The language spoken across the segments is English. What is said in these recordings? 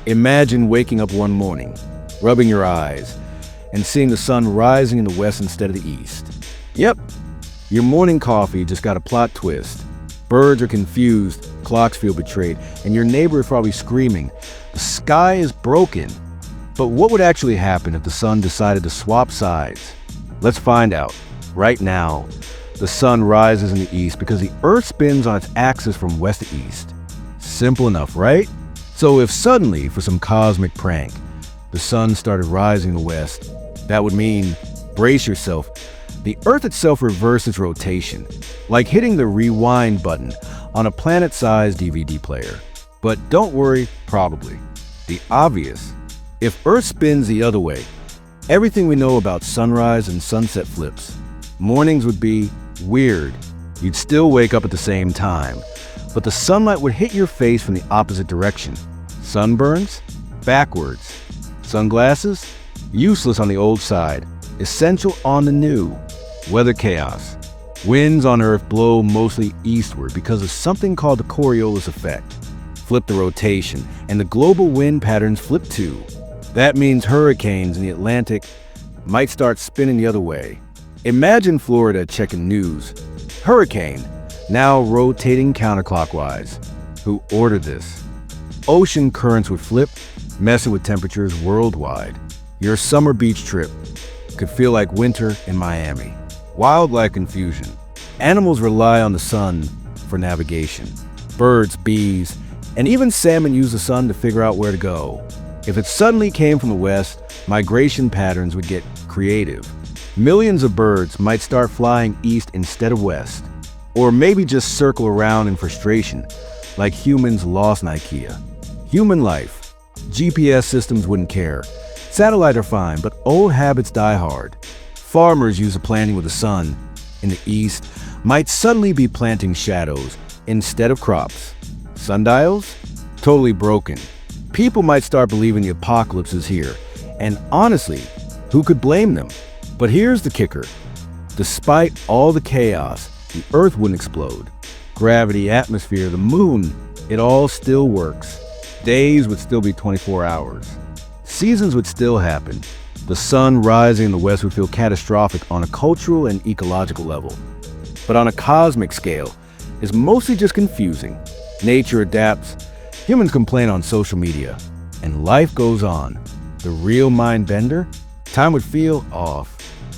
Imagine waking up one morning, rubbing your eyes, and seeing the sun rising in the west instead of the east. Yep, your morning coffee just got a plot twist. Birds are confused, clocks feel betrayed, and your neighbor is probably screaming, "The sky is broken." But what would actually happen if the sun decided to swap sides? Let's find out. Right now, the sun rises in the east because the Earth spins on its axis from west to east. Simple enough, right? So if suddenly, for some cosmic prank, the sun started rising in the west, that would mean, brace yourself, the Earth itself reverses its rotation, like hitting the rewind button on a planet-sized DVD player. But don't worry, probably. The obvious. If Earth spins the other way, everything we know about sunrise and sunset flips. Mornings would be weird. You'd still wake up at the same time, but the sunlight would hit your face from the opposite direction. Sunburns? Backwards. Sunglasses? Useless on the old side, essential on the new. Weather chaos. Winds on Earth blow mostly eastward because of something called the Coriolis effect. Flip the rotation, and the global wind patterns flip too. That means hurricanes in the Atlantic might start spinning the other way. Imagine Florida checking news. Hurricane, now rotating counterclockwise. Who ordered this? Ocean currents would flip, messing with temperatures worldwide. Your summer beach trip could feel like winter in Miami. Wildlife confusion. Animals rely on the sun for navigation. Birds, bees, and even salmon use the sun to figure out where to go. If it suddenly came from the west, migration patterns would get creative. Millions of birds might start flying east instead of west, or maybe just circle around in frustration, like humans lost in IKEA. Human life. GPS systems wouldn't care. Satellite are fine, but old habits die hard. Farmers used to planting with the sun in the east might suddenly be planting shadows instead of crops. Sundials? Totally broken. People might start believing the apocalypse is here, and honestly, who could blame them? But here's the kicker. Despite all the chaos, the Earth wouldn't explode. Gravity, atmosphere, the moon, it all still works. Days would still be 24 hours. Seasons would still happen. The sun rising in the west would feel catastrophic on a cultural and ecological level. But on a cosmic scale, it's mostly just confusing. Nature adapts, humans complain on social media, and life goes on. The real mind bender? Time would feel off.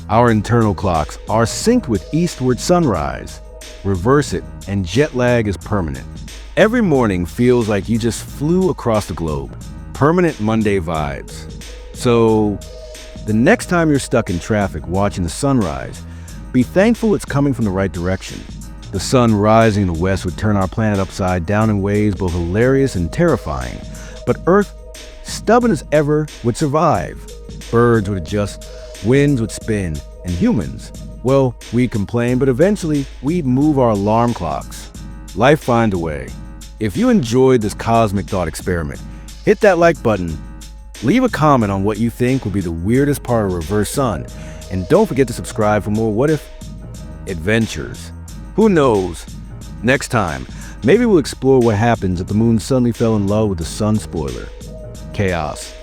Our internal clocks are synced with eastward sunrise. Reverse it, and jet lag is permanent. Every morning feels like you just flew across the globe. Permanent Monday vibes. So, the next time you're stuck in traffic watching the sunrise, be thankful it's coming from the right direction. The sun rising in the west would turn our planet upside down in ways both hilarious and terrifying. But Earth, stubborn as ever, would survive. Birds would adjust, winds would spin, and humans, well, we'd complain, but eventually we'd move our alarm clocks. Life finds a way. If you enjoyed this cosmic thought experiment, hit that like button, leave a comment on what you think would be the weirdest part of reverse sun, and don't forget to subscribe for more what if adventures. Who knows? Next time, maybe we'll explore what happens if the moon suddenly fell in love with the sun. Spoiler. Chaos.